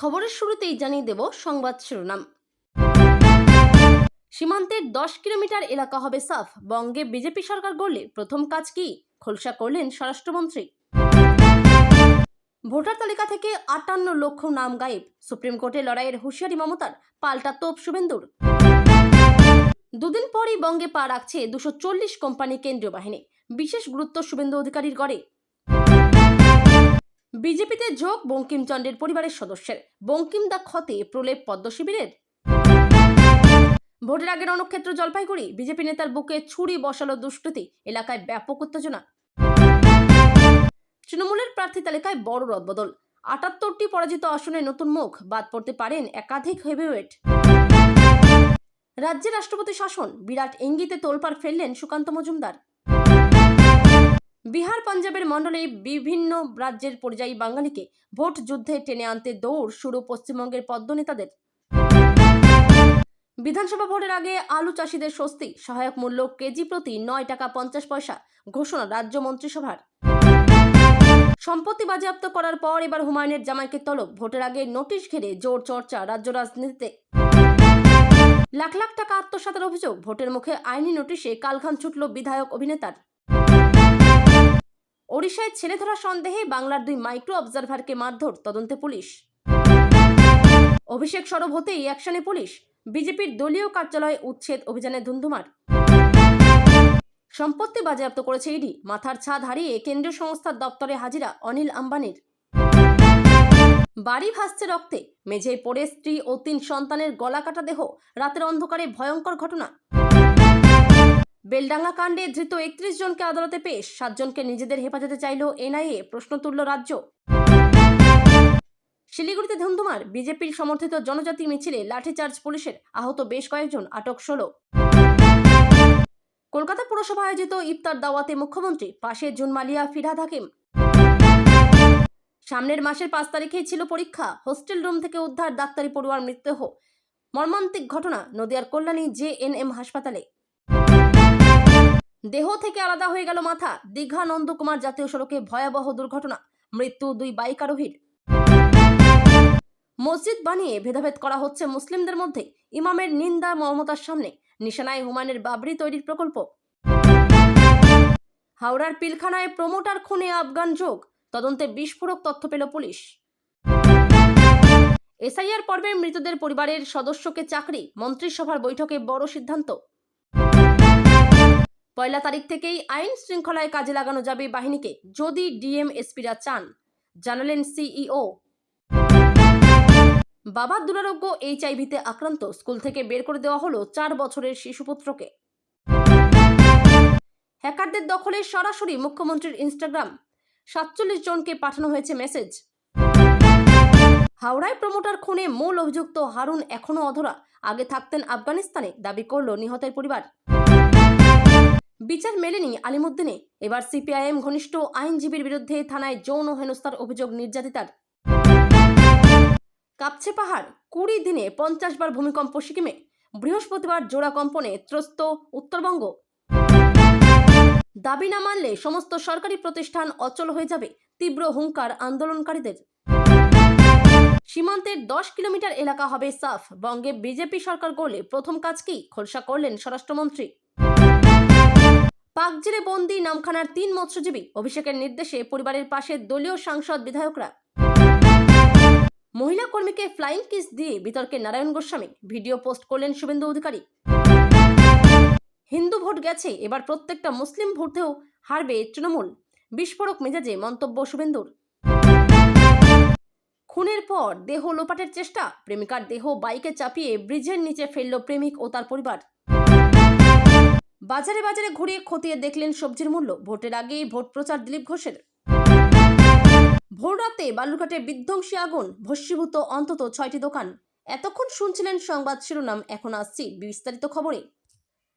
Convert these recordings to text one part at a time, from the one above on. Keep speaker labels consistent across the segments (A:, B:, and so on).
A: খবরের শুরুতেই জানিয়ে দেব সংবাদ শিরোনাম। সীমান্তের 10 কিলোমিটার এলাকা হবে সাফ। বঙ্গে বিজেপি সরকার গড়লে প্রথম কাজ কি, খোলসা করলেন স্বরাষ্ট্রমন্ত্রী। ভোটার তালিকা থেকে 58 লক্ষ নাম গায়েব। সুপ্রিম কোর্টে লড়াইয়ের হুঁশিয়ারি মমতার, পাল্টা তোপ শুভেন্দুর। দুদিন পরই বঙ্গে পা রাখছে 240 কোম্পানি কেন্দ্রীয় বাহিনী। বিশেষ গুরুত্ব শুভেন্দু অধিকারীর গড়ে। বিজেপিতে যোগ বঙ্কিমচন্দ্রের পরিবারের সদস্যের। বঙ্কিম দা ক্ষতে প্রলেপ পদ্ম শিবিরের। ভোটের আগের রণক্ষেত্র জলপাইগুড়ি। বিজেপি নেতার বুকে ছুরি বসালো দুষ্কৃতী। এলাকায় ব্যাপক উত্তেজনা। তৃণমূলের প্রার্থী তালিকায় বড় রদবদল। 78টি পরাজিত আসনে নতুন মুখ। বাদ পড়তে পারেন একাধিক হেভিওয়েট। রাজ্যে রাষ্ট্রপতি শাসন, বিরাট ইঙ্গিতে তোলপাড় ফেললেন সুকান্ত মজুমদার। বিহার পাঞ্জাবের মণ্ডলে বিভিন্ন রাজ্যের পরিযায়ী বাঙালিকে ভোট যুদ্ধে টেনে আনতে দৌড় শুরু পশ্চিমবঙ্গের পদ্ম নেতাদের। বিধানসভা ভোটের আগে আলু চাষিদের স্বস্তি। সহায়ক মূল্য কেজি প্রতি 9 টাকা 50 পয়সা ঘোষণা রাজ্য মন্ত্রিসভার। সম্পত্তি বাজেয়াপ্ত করার পর এবার হুমায়ুনের জামাইকে তলব। ভোটের আগে নোটিশ ঘিরে জোর চর্চা রাজ্য রাজনীতিতে। লাখ লাখ টাকা আত্মসাতের অভিযোগ। ভোটের মুখে আইনি নোটিশে কালঘাম ছুটল বিধায়ক অভিনেতার। ওড়িশায় ছেলে ধরা সন্দেহে বাংলার 2 মাইক্রো অবজারভারকে মারধর, তদন্তে পুলিশ। অভিষেক সরব হতেই অ্যাকশনে পুলিশ। বিজেপির দলীয় কার্যালয়ে উচ্ছেদ অভিযানে ধুন্ধুমার। সম্পত্তি বাজেয়াপ্ত করেছে ইডি। মাথার ছাদ হারিয়ে কেন্দ্রীয় সংস্থার দপ্তরে হাজিরা অনিল আম্বানির। বাড়ি ভাসছে রক্তে। মেঝেয় পড়ে স্ত্রী ও 3 সন্তানের গলা কাটা দেহ। রাতের অন্ধকারে ভয়ঙ্কর ঘটনা। বেলডাঙ্গা কাণ্ডে ধৃত 31 জনকে আদালতে পেশ। 7 জনকে নিজেদের হেফাজতে চাইল এনআইএ। প্রশ্ন তুলল রাজ্য। শিলিগুড়িতে ধুন্ধুমার। বিজেপির সমর্থিত জনজাতি মিছিলে লাঠিচার্জ পুলিশের। আহত বেশ কয়েকজন, আটক 16। কলকাতা পুরসভা আয়োজিত ইফতার দাওয়াতে মুখ্যমন্ত্রী, পাশে জুনমালিয়া, ফিরহাদ হাকিম। সামনের মাসের 5 তারিখেই ছিল পরীক্ষা। হোস্টেল রুম থেকে উদ্ধার ডাক্তারি পড়ুয়ার মৃতদেহ। মর্মান্তিক ঘটনা নদিয়ার কল্যাণী জেএনএম হাসপাতালে। দেহ থেকে আলাদা হয়ে গেল মাথা। দীঘা নন্দকুমার জাতীয় সড়কে ভয়াবহ দুর্ঘটনা। মৃত্যু 2 বাইক আরোহীর। মসজিদ বানিয়ে ভেদাভেদ করা হচ্ছে মুসলিমদের মধ্যে। ইমামের নিন্দা মমতার সামনে। নিশানায় হুমায়ুনের বাবরি তৈরির প্রকল্প। হাওড়ার পিলখানায় প্রমোটার খুনে আফগান যোগ। তদন্তে বিস্ফোরক তথ্য পেল পুলিশ। এসআইআর পর্বে মৃতদের পরিবারের সদস্যকে চাকরি। মন্ত্রিসভার বৈঠকে বড় সিদ্ধান্ত। 1 তারিখ থেকেই আইন শৃঙ্খলায় কাজে লাগানো যাবে বাহিনীকে, যদি ডিএম এসপিরা চান, জানালেন সিইও। বাবার দুরারোগ্য এইচআইভিতে আক্রান্ত। স্কুল থেকে বের করে দেওয়া হলো 4 বছরের শিশুপুত্রকে। হ্যাকারদের দখলে সরাসরি মুখ্যমন্ত্রীর ইনস্টাগ্রাম। 47 জনকে পাঠানো হয়েছে মেসেজ। হাওড়ায় প্রমোটার খুনে মূল অভিযুক্ত হারুন এখনো অধরা। আগে থাকতেন আফগানিস্তানে, দাবি করল নিহতের পরিবার। বিচার মেলেনি আলিমুদ্দিনে। এবার সিপিআইএম ঘনিষ্ঠ আইনজীবীর বিরুদ্ধে থানায় যৌন হেনস্থার অভিযোগ নির্যাতিতার। কাঁপছে পাহাড়। 20 দিনে 50 বার ভূমিকম্প সিকিমে। বৃহস্পতিবার জোড়া কম্পনে ত্রস্ত উত্তরবঙ্গ। দাবি না মানলে সমস্ত সরকারি প্রতিষ্ঠান অচল হয়ে যাবে, তীব্র হুঙ্কার আন্দোলনকারীদের। সীমান্তের 10 কিলোমিটার এলাকা হবে সাফ। বঙ্গে বিজেপি সরকার গড়লে প্রথম কাজ কি, খোলসা করলেন স্বরাষ্ট্রমন্ত্রী। পাকজেলে বন্দি নামখানার 3 মৎস্যজীবী। অভিষেকের নির্দেশে পরিবারের পাশে দলীয় সাংসদ বিধায়করা। মহিলা কর্মীকে ফ্লাইং কিস দিয়ে বিতর্কে নারায়ণ গোস্বামী। ভিডিও পোস্ট করলেন শুভেন্দু অধিকারী। হিন্দু ভোট গেছে, এবার প্রত্যেকটা মুসলিম ভোটেও হারবে তৃণমূল। বিস্ফোরক মেজাজে মন্তব্য শুভেন্দুর। খুনের পর দেহ লোপাটের চেষ্টা। প্রেমিকার দেহ বাইকে চাপিয়ে ব্রিজের নিচে ফেলল প্রেমিক ও তার পরিবার। বাজারে বাজারে ঘুরে খতিয়ে দেখলেন সবজির মূল্য। ভোটের আগেই ভোট প্রচার দিলীপ ঘোষের। ভোররাতে বালুরঘাটে বিধ্বংসী আগুন, ভস্মীভূত অন্তত 6টি দোকান। এতক্ষণ শুনছিলেন সংবাদ শিরোনাম, এখন আসছি বিস্তারিত খবরে।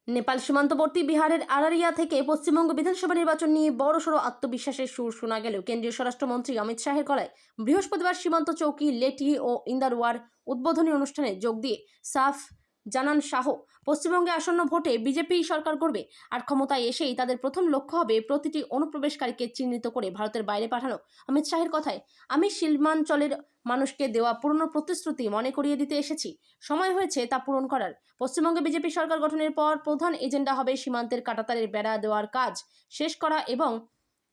A: নেপাল সীমান্তবর্তী বিহারের আরারিয়া থেকে পশ্চিমবঙ্গ বিধানসভা নির্বাচন নিয়ে বড়সড় আত্মবিশ্বাসের সুর শোনা গেলেও কেন্দ্রীয় স্বরাষ্ট্রমন্ত্রী অমিত শাহের গলায় বৃহস্পতিবার সীমান্ত চৌকি লেটি ও ইন্দারওয়ার উদ্বোধনী অনুষ্ঠানে যোগ দিয়ে সাফ জানান শাহ। পশ্চিমবঙ্গে আসন্ন ভোটে বিজেপি সরকার করবে, আর ক্ষমতায় এসেই তাদের প্রথম লক্ষ্য হবে প্রতিটি অনুপ্রবেশকারীকে চিহ্নিত করে ভারতের বাইরে পাঠানো। অমিত শাহের কথায়, আমি সীমাঞ্চলের মানুষকে দেওয়া পুরনো প্রতিশ্রুতি মনে করিয়ে দিতে এসেছি। সময় হয়েছে তা পূরণ করার। পশ্চিমবঙ্গে বিজেপি সরকার গঠনের পর প্রধান এজেন্ডা হবে সীমান্তের কাঁটাতারের বেড়া দেওয়ার কাজ শেষ করা এবং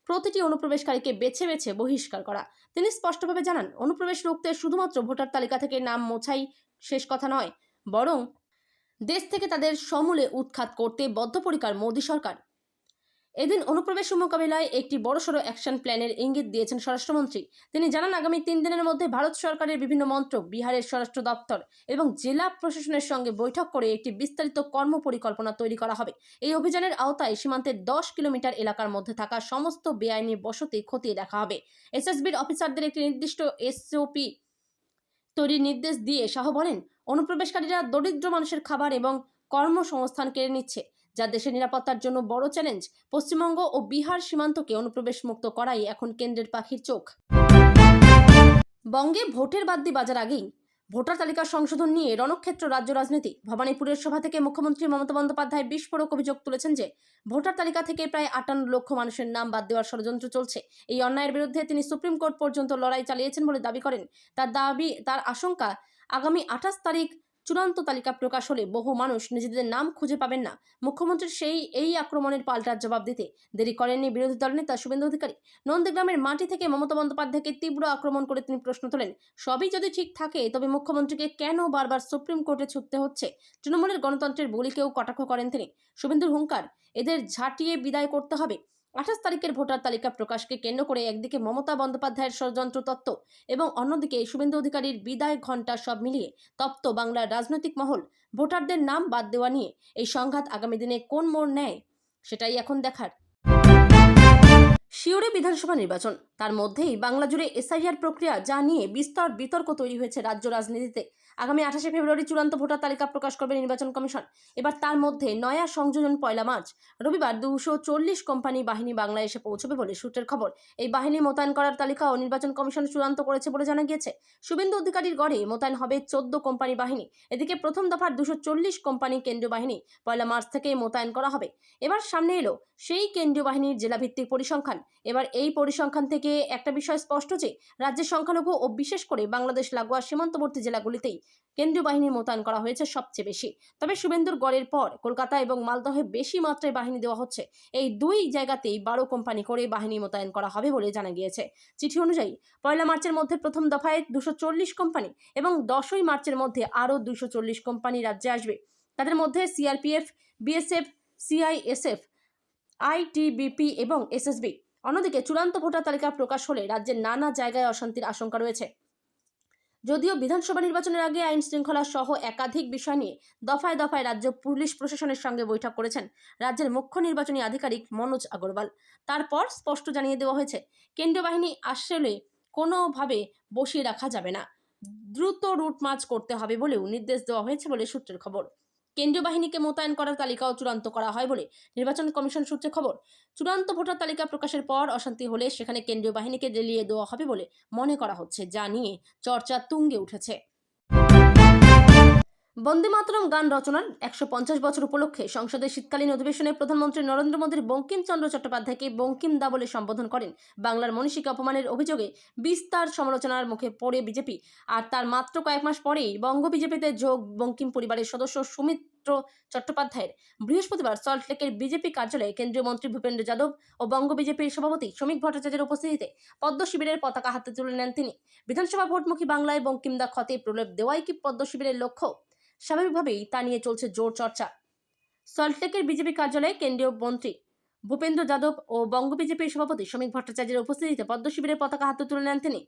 A: প্রতিটি অনুপ্রবেশকারীকে বেছে বেছে বহিষ্কার করা। তিনি স্পষ্টভাবে জানান, অনুপ্রবেশ রুখতে শুধুমাত্র ভোটার তালিকা থেকে নাম মোছাই শেষ কথা নয়, বরং দেশ থেকে তাদের সমূলে উৎখাত করতে বদ্ধপরিকর মোদী সরকার। এদিন অনুপ্রবেশ মোকাবিলায় একটি বড়সড় অ্যাকশন প্ল্যানের ইঙ্গিত দিয়েছেন স্বরাষ্ট্রমন্ত্রী। তিনি জানান, আগামী 3 দিনের মধ্যে ভারত সরকারের বিভিন্ন মন্ত্রক, বিহারের স্বরাষ্ট্র দপ্তর এবং জেলা প্রশাসনের সঙ্গে বৈঠক করে একটি বিস্তারিত কর্মপরিকল্পনা তৈরি করা হবে। এই অভিযানের আওতায় সীমান্তের 10 কিলোমিটার এলাকার মধ্যে থাকা সমস্ত বেআইনি বসতি খতিয়ে দেখা হবে। এসএসবির অফিসারদের একটি নির্দিষ্ট এসওপি তৈরির নির্দেশ দিয়ে শাহ বলেন, অনুপ্রবেশকারীরা দরিদ্র মানুষের খাবার এবং কর্মসংস্থান কেড়ে নিচ্ছে, যা দেশের নিরাপত্তার জন্য বড় চ্যালেঞ্জ। পশ্চিমবঙ্গ ও বিহার সীমান্তকে অনুপ্রবেশ মুক্ত করাই এখন কেন্দ্রের পাখির চোখ। বঙ্গে ভোটের বাদ্যি বাজার আগেই ভোটার তালিকা সংশোধন নিয়ে রণক্ষেত্র রাজ্য রাজনীতি। ভবানীপুরের সভা থেকে মুখ্যমন্ত্রী মমতা বন্দ্যোপাধ্যায় বিস্ফোরক অভিযোগ তুলেছেন যে ভোটার তালিকা থেকে প্রায় 58 লক্ষ মানুষের নাম বাদ দেওয়ার ষড়যন্ত্র চলছে। এই অন্যায়ের বিরুদ্ধে তিনি সুপ্রিম কোর্ট পর্যন্ত লড়াই চালিয়েছেন বলে দাবি করেন। তার আশঙ্কা, আগামী 28 তারিখ চূড়ান্ত তালিকা প্রকাশ হলে বহু মানুষ নিজেদের নাম খুঁজে পাবেন না। মুখ্যমন্ত্রীর এই আক্রমণের পাল্টা জবাব দিতে দেরি করেননি বিরোধী দলনেতা শুভেন্দু অধিকারী। নন্দীগ্রামের মাটি থেকে মমতা বন্দ্যোপাধ্যায়কে তীব্র আক্রমণ করে তিনি প্রশ্ন তোলেন, সবই যদি ঠিক থাকে তবে মুখ্যমন্ত্রীকে কেন বারবার সুপ্রিম কোর্টে ছুটতে হচ্ছে? তৃণমূলের গণতন্ত্রের বলিকেও কটাক্ষ করেন তিনি। শুভেন্দুর হুঙ্কার, এদের ঝাঁটিয়ে বিদায় করতে হবে। 28 তারিখের ভোটার তালিকা প্রকাশকে কেন্দ্র করে একদিকে মমতা বন্দ্যোপাধ্যায়ের ষড়যন্ত্র তত্ত্ব এবং অন্যদিকে শুভেন্দু অধিকারীর বিদায় ঘণ্টা, সব মিলিয়ে তপ্ত বাংলার রাজনৈতিক মহল। ভোটারদের নাম বাদ দেওয়া নিয়ে এই সংঘাত আগামী দিনে কোন মোড় নেয় সেটাই এখন দেখার। শিউরে বিধানসভা নির্বাচন, তার মধ্যেই বাংলা জুড়ে এসআইআর প্রক্রিয়া, যা নিয়ে বিস্তর বিতর্ক তৈরি হয়েছে রাজ্য রাজনীতিতে। আগামী 28 ফেব্রুয়ারি চূড়ান্ত ভোটার তালিকা প্রকাশ করবে নির্বাচন কমিশন। এবার তার মধ্যে নয়া সংযোজন 1 মার্চ। রবিবার 240 কোম্পানি বাহিনী বাংলায় এসে পৌঁছবে বলে সূত্রের খবর। এই বাহিনী মোতায়েন করার তালিকাও নির্বাচন কমিশন চূড়ান্ত করেছে বলে জানা গিয়েছে। শুভেন্দু অধিকারীর গড়ে মোতায়েন হবে 14 কোম্পানি বাহিনী। এদিকে প্রথম দফার 240 কোম্পানি কেন্দ্রীয় বাহিনী 1 মার্চ থেকে মোতায়েন করা হবে। এবার সামনে এলো সেই কেন্দ্রীয় বাহিনীর জেলাভিত্তিক পরিসংখ্যান। এবার এই পরিসংখ্যান থেকে একটা বিষয় স্পষ্ট যে রাজ্যের সংখ্যালঘু ও বিশেষ করে বাংলাদেশ লাগোয়া সীমান্তবর্তী জেলাগুলিতেই কেন্দ্রীয় বাহিনী মোতায়েন করা হয়েছে সবচেয়ে বেশি। তবে শুভেন্দুর গড়ের পর কলকাতা এবং মালদহে বেশি মাত্রায় বাহিনী দেওয়া হচ্ছে। এই দুই জায়গাতেই 12 কোম্পানি করে বাহিনী মোতায়েন করা হবে বলে জানা গিয়েছে। চিঠি অনুযায়ী 1 মার্চের মধ্যে প্রথম দফায় 240 কোম্পানি এবং 10 মার্চের মধ্যে আরও 240 কোম্পানি রাজ্যে আসবে। তাদের মধ্যে সিআরপিএফ, বিএসএফ, সিআইএসএফ, আইটিবিপি এবং এসএসবি। অন্যদিকে চূড়ান্ত ভোটার তালিকা প্রকাশ হলে রাজ্যের নানা জায়গায় অশান্তির আশঙ্কা রয়েছে। যদিও বিধানসভা নির্বাচনের আগে আইন শৃঙ্খলা সহ একাধিক বিষয় নিয়ে দফায় দফায় রাজ্য পুলিশ প্রশাসনের সঙ্গে বৈঠক করেছেন রাজ্যের মুখ্য নির্বাচনী আধিকারিক মনোজ আগরওয়াল। তারপর স্পষ্ট জানিয়ে দেওয়া হয়েছে, কেন্দ্রীয় বাহিনী আসলে কোনোভাবে বসিয়ে রাখা যাবে না, দ্রুত রুট মার্চ করতে হবে বলেও নির্দেশ দেওয়া হয়েছে বলে সূত্রের খবর। কেন্দ্রীয় বাহিনীকে মোতায়েন করার তালিকাও চূড়ান্ত করা হয় বলে নির্বাচন কমিশন সূত্রে খবর। চূড়ান্ত ভোটার তালিকা প্রকাশের পর অশান্তি হলে সেখানে কেন্দ্রীয় বাহিনীকে জ্বালিয়ে দেওয়া হবে বলে মনে করা হচ্ছে, যা নিয়ে চর্চা তুঙ্গে উঠেছে। বন্দে মাতরম গান রচনার 150 বছর উপলক্ষে সংসদের শীতকালীন অধিবেশনে প্রধানমন্ত্রী নরেন্দ্র মোদীর বঙ্কিমচন্দ্র চট্টোপাধ্যায়কে বঙ্কিম দা বলে সম্বোধন করেন। বাংলার মনীষীকে অপমানের অভিযোগে বিস্তার সমালোচনার মুখে পড়ে বিজেপি। আর তার মাত্র কয়েক মাস পরেই বঙ্গ বিজেপিতে যোগ বঙ্কিম পরিবারের সদস্য সুমিত্র চট্টোপাধ্যায়ের। বৃহস্পতিবার সল্টলেকের বিজেপি কার্যালয়ে কেন্দ্রীয় মন্ত্রী ভূপেন্দ্র যাদব ও বঙ্গ বিজেপির সভাপতি শ্রমিক ভট্টাচার্যের উপস্থিতিতে পদ্ম শিবিরের পতাকা হাতে তুলে নেন তিনি। বিধানসভা ভোটমুখী বাংলায় বঙ্কিম দা ক্ষতে প্রলেপ দেওয়াই কি পদ্ম শিবিরের লক্ষ্য? স্বাভাবিকভাবেই তা নিয়ে চলছে জোর চর্চা। সল্টলেকের বিজেপি কার্যালয়ে কেন্দ্রীয় মন্ত্রী ভূপেন্দ্র যাদব ও বঙ্গ বিজেপির সভাপতি শ্রমিক ভট্টাচার্যের উপস্থিতিতে পদ্ম শিবিরের পতাকা হাতে তুলে নেন তিনি।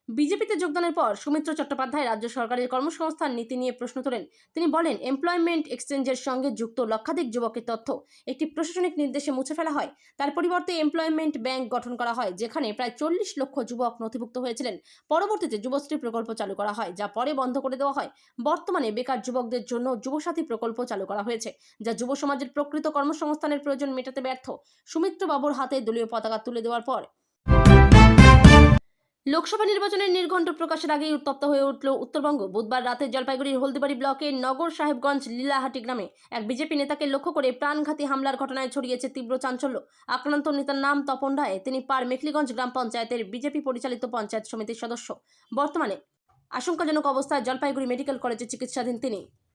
A: বিজেপিতে যোগদানের পর সুমিত্র চট্টোপাধ্যায় রাজ্য সরকারের কর্মসংস্থান নীতি নিয়ে প্রশ্ন তোলেন। তিনি বলেন, এমপ্লয়মেন্ট এক্সচেঞ্জের সঙ্গে যুক্ত লক্ষাধিক যুবকের তথ্য একটি প্রশাসনিক নির্দেশে মুছে ফেলা হয়। তার পরিবর্তে এমপ্লয়মেন্ট ব্যাংক গঠন করা হয়, যেখানে প্রায় 40 লক্ষ যুবক নথিভুক্ত হয়েছিলেন। পরবর্তীতে যুবশ্রী প্রকল্প চালু করা হয়, যা পরে বন্ধ করে দেওয়া হয়। বর্তমানে বেকার যুবকদের জন্য যুবসাথী প্রকল্প চালু করা হয়েছে, যা যুব সমাজের প্রকৃত কর্মসংস্থানের প্রয়োজন মেটাতে ব্যর্থ। সুমিত্র বাবুর হাতে দলীয় পতাকা তুলে দেওয়ার পর লোকসভা নির্বাচনের নির্ঘণ্ট প্রকাশের আগেই উত্তপ্ত হয়ে উঠল উত্তরবঙ্গ। বুধবার রাতে জলপাইগুড়ির হলদিবাড়ি ব্লকের নগর সাহেবগঞ্জ লীলাহাটি গ্রামে এক বিজেপি নেতাকে লক্ষ্য করে প্রাণঘাতী হামলার ঘটনায় ছড়িয়েছে তীব্র চাঞ্চল্য। আক্রান্ত নেতার নাম তপন রায়। তিনি পাড় মেখলিগঞ্জ গ্রাম পঞ্চায়েতের বিজেপি পরিচালিত পঞ্চায়েত সমিতির সদস্য। বর্তমানে আশঙ্কাজনক অবস্থায় জলপাইগুড়ি মেডিকেল কলেজে চিকিৎসাধীন তিনি।